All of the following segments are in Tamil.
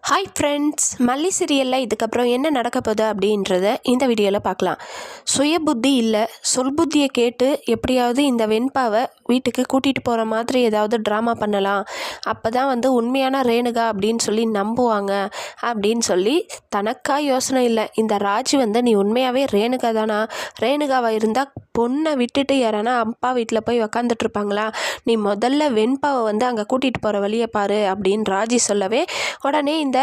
ஹாய் ஃப்ரெண்ட்ஸ், மல்லி சீரியலில் இதுக்கப்புறம் என்ன நடக்க போகுது அப்படின்றத இந்த வீடியோவில் பார்க்கலாம். சுய புத்தி இல்லை, சொல் புத்தியை கேட்டு எப்படியாவது இந்த வெண்பாவை வீட்டுக்கு கூட்டிகிட்டு போகிற மாதிரி ஏதாவது ட்ராமா பண்ணலாம். அப்போ தான் உண்மையான ரேணுகா அப்படின்னு சொல்லி நம்புவாங்க அப்படின்னு சொல்லி தனக்கா யோசனை இல்லை. இந்த ராஜி நீ உண்மையாகவே ரேணுகா தானா? ரேணுகாவாக இருந்தால் பொண்ணை விட்டுட்டு யாரானா அப்பா வீட்டில் போய் உக்காந்துட்ருப்பாங்களா? நீ முதல்ல வெண்பாவை அங்கே கூட்டிகிட்டு போகிற வழியை பாரு அப்படின்னு ராஜி சொல்லவே உடனே இந்த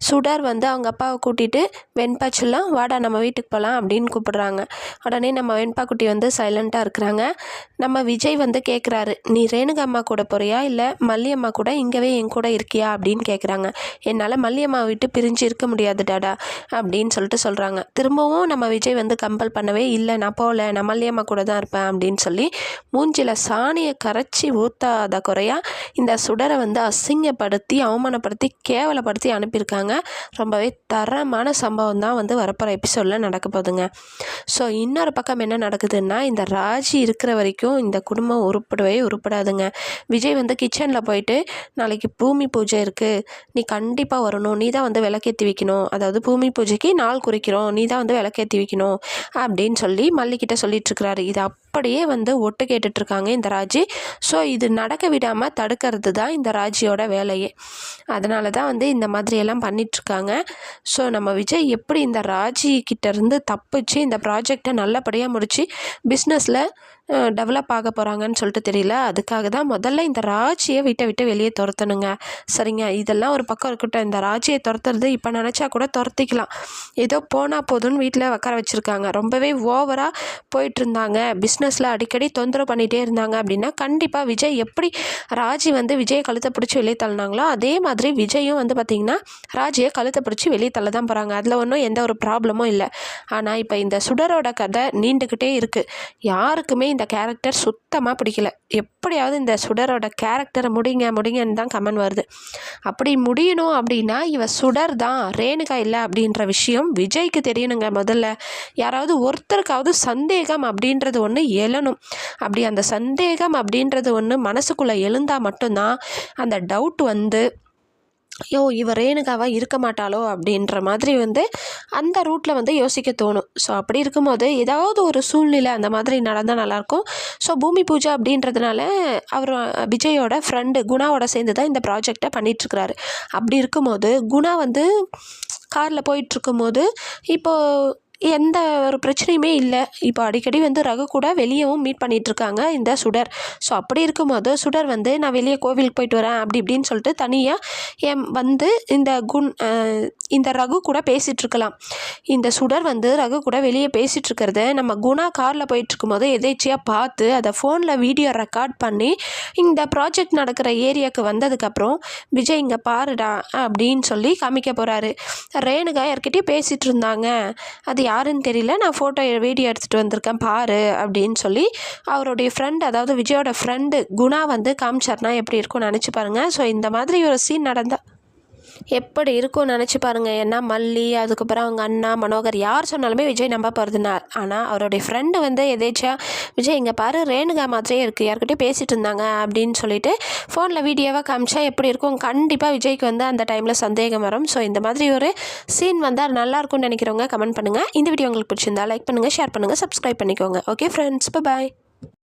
சுடர் அவங்க அப்பாவை கூட்டிகிட்டு வெண்பா செல்லம் வாடா நம்ம வீட்டுக்கு போகலாம் அப்படின்னு கூப்பிடுறாங்க. உடனே நம்ம வெண்பா குட்டி சைலண்ட்டாக இருக்கிறாங்க. நம்ம விஜய் கேட்குறாரு, நீ ரேணுகா அம்மா கூட போறியா இல்லை மல்லியம்மா கூட இங்கேவே என் கூட இருக்கியா அப்படின்னு கேட்குறாங்க. என்னால் மல்லியம்மா விட்டு பிரிஞ்சு இருக்க முடியாது டாடா அப்படின்னு சொல்கிறாங்க. திரும்பவும் நம்ம விஜய் கம்பல் பண்ணவே இல்லை, நான் போகல, நான் மல்லியம்மா கூட தான் இருப்பேன் அப்படின்னு சொல்லி மூஞ்சில் சாணியை கரைச்சி ஊற்றாத குறையா இந்த சுடரை அசிங்கப்படுத்தி அவமானப்படுத்தி கேவலப்படுத்தி அனுப்பியிருக்காங்க. ரொம்பவே தரமான சம்பவம் தான் வரப்போகிற எபிசோடில் நடக்க போகுதுங்க. ஸோ இன்னொரு பக்கம் என்ன நடக்குதுன்னா, இந்த ராஜி இருக்கிற வரைக்கும் இந்த குடும்பம் உருப்படாதுங்க. விஜய் கிச்சனில் போயிட்டு நாளைக்கு பூமி பூஜை இருக்குது, நீ கண்டிப்பாக வரணும், நீ தான் விளக்கேற்றி வைக்கணும், அதாவது பூமி பூஜைக்கு நாள் குறிக்கிறோம், நீ தான் விளக்கேற்றி வைக்கணும் அப்படின்னு சொல்லி மல்லிக்கிட்ட சொல்லிட்டுருக்கிறாரு. இது அப்படியே ஒட்டு கேட்டுட்ருக்காங்க இந்த ராஜி. ஸோ இது நடக்க விடாமல் தடுக்கிறது தான் இந்த ராஜியோட வேலையே. அதனால தான் இந்த மாதிரியெல்லாம் பண்ணிகிட்ருக்காங்க. ஸோ நம்ம விஜய் எப்படி இந்த ராஜி கிட்டேருந்து தப்பிச்சு இந்த ப்ராஜெக்டை நல்லபடியாக முடித்து பிஸ்னஸில் டெவலப் ஆக போகிறாங்கன்னு சொல்லிட்டு தெரியல. அதுக்காக தான் முதல்ல இந்த ராஜியை விட்டு வெளியே துரத்தணுங்க. சரிங்க, இதெல்லாம் ஒரு பக்கம் இருக்கட்டும். இந்த ராஜியை துரத்துறது இப்போ நினச்சா கூட துரத்திக்கலாம். ஏதோ போனால் போதும்னு வீட்டில் உட்கார வச்சுருக்காங்க. ரொம்பவே ஓவராக போயிட்டுருந்தாங்க, பிஸ்னஸில் அடிக்கடி தொந்தரவு பண்ணிகிட்டே இருந்தாங்க அப்படின்னா கண்டிப்பாக விஜய் எப்படி ராஜி விஜயை கழுத்தை பிடிச்சி வெளியே தள்ளினாங்களோ அதே மாதிரி விஜயும் பார்த்திங்கன்னா ராஜியை கழுத்தை பிடிச்சி வெளியே தள்ள தான் போகிறாங்க. அதில் ஒன்றும் எந்த ஒரு ப்ராப்ளமும் இல்லை. ஆனால் இப்போ இந்த சுடரோட கதை நீண்டுக்கிட்டே இருக்குது. யாருக்குமே இந்த கேரக்டர் சுத்தமாக பிடிக்கல. எப்படியாவது இந்த சுடரோட கேரக்டரை முடிங்கன்னு தான் கமெண்ட் வருது. அப்படி முடியணும் அப்படின்னா இவ சுடர் தான், ரேணுகா இல்லை அப்படின்ற விஷயம் விஜய்க்கு தெரியணுங்க. முதல்ல யாராவது ஒருத்தருக்காவது சந்தேகம் அப்படின்றது ஒன்று எழணும். அப்படி அந்த சந்தேகம் அப்படின்றது ஒன்று மனசுக்குள்ளே எழுந்தால் மட்டும்தான் அந்த டவுட் இவ ரேணுகாவாக இருக்க மாட்டாளோ அப்படின்ற மாதிரி அந்த ரூட்டில் யோசிக்க தோணும். ஸோ அப்படி இருக்கும்போது ஏதாவது ஒரு சூழ்நிலை அந்த மாதிரி நடந்தால் நல்லாயிருக்கும். ஸோ பூமி பூஜை அப்படின்றதுனால அவர் விஜயோட ஃப்ரெண்டு குணாவோட சேர்ந்து தான் இந்த ப்ராஜெக்டை பண்ணிகிட்ருக்கிறாரு. அப்படி இருக்கும்போது குணா காரில் போயிட்டுருக்கும்போது இப்போது எந்த ஒரு பிரச்சனையுமே இல்லை. இப்போ அடிக்கடி ரகு கூட வெளியவும் மீட் பண்ணிகிட்ருக்காங்க இந்த சுடர். ஸோ அப்படி இருக்கும்போது சுடர் நான் வெளியே கோவிலுக்கு போயிட்டு வரேன் அப்படி இப்படின்னு சொல்லிட்டு தனியாக இந்த ரகு கூட பேசிகிட்ருக்கலாம். இந்த சுடர் ரகு கூட வெளியே பேசிகிட்ருக்கிறத நம்ம குணா காரில் போயிட்டுருக்கும்போது எதேச்சியாக பார்த்து அதை ஃபோனில் வீடியோ ரெக்கார்ட் பண்ணி இந்த ப்ராஜெக்ட் நடக்கிற ஏரியாவுக்கு வந்ததுக்கப்புறம் விஜய் இங்கே பாருடா அப்படின்னு சொல்லி காமிக்க போகிறாரு. ரேணுகா யார்கிட்டயும் பேசிகிட்டு இருந்தாங்க, அது யாருன்னு தெரியல, நான் வீடியோ எடுத்துகிட்டு வந்திருக்கேன் பாரு அப்படின்னு சொல்லி அவருடைய ஃப்ரெண்ட், அதாவது விஜயோட ஃப்ரெண்டு குணா காமிச்சார்னா எப்படி இருக்கும்னு நினச்சி பாருங்கள். ஸோ இந்த மாதிரி ஒரு சீன் நடந்தால் எப்படி இருக்கும்னு நினச்சி பாருங்கள். ஏன்னா மல்லி, அதுக்கப்புறம் அவங்க அண்ணா, மனோகர் யார் சொன்னாலுமே விஜய் நம்ப போகிறதுனா. ஆனால் அவருடைய ஃப்ரெண்டு எதேச்சியா விஜய் இங்கே பாரு ரேணுகா மாதிரியே இருக்குது, யார்கிட்டயும் பேசிகிட்டு இருந்தாங்க அப்படின்னு சொல்லிட்டு ஃபோனில் வீடியோவாக காமிச்சா எப்படி இருக்கும்? கண்டிப்பாக விஜய்க்கு அந்த டைமில் சந்தேகம் வரும். ஸோ இந்த மாதிரி ஒரு சீன் வந்தால் நல்லாயிருக்கும்னு நினைக்கிறவங்க கமெண்ட் பண்ணுங்கள். இந்த வீடியோ உங்களுக்கு பிடிச்சிருந்தா லைக் பண்ணுங்கள், ஷேர் பண்ணுங்கள், சப்ஸ்கிரைப் பண்ணிக்கோங்க. ஓகே ஃப்ரெண்ட்ஸ், பாய்.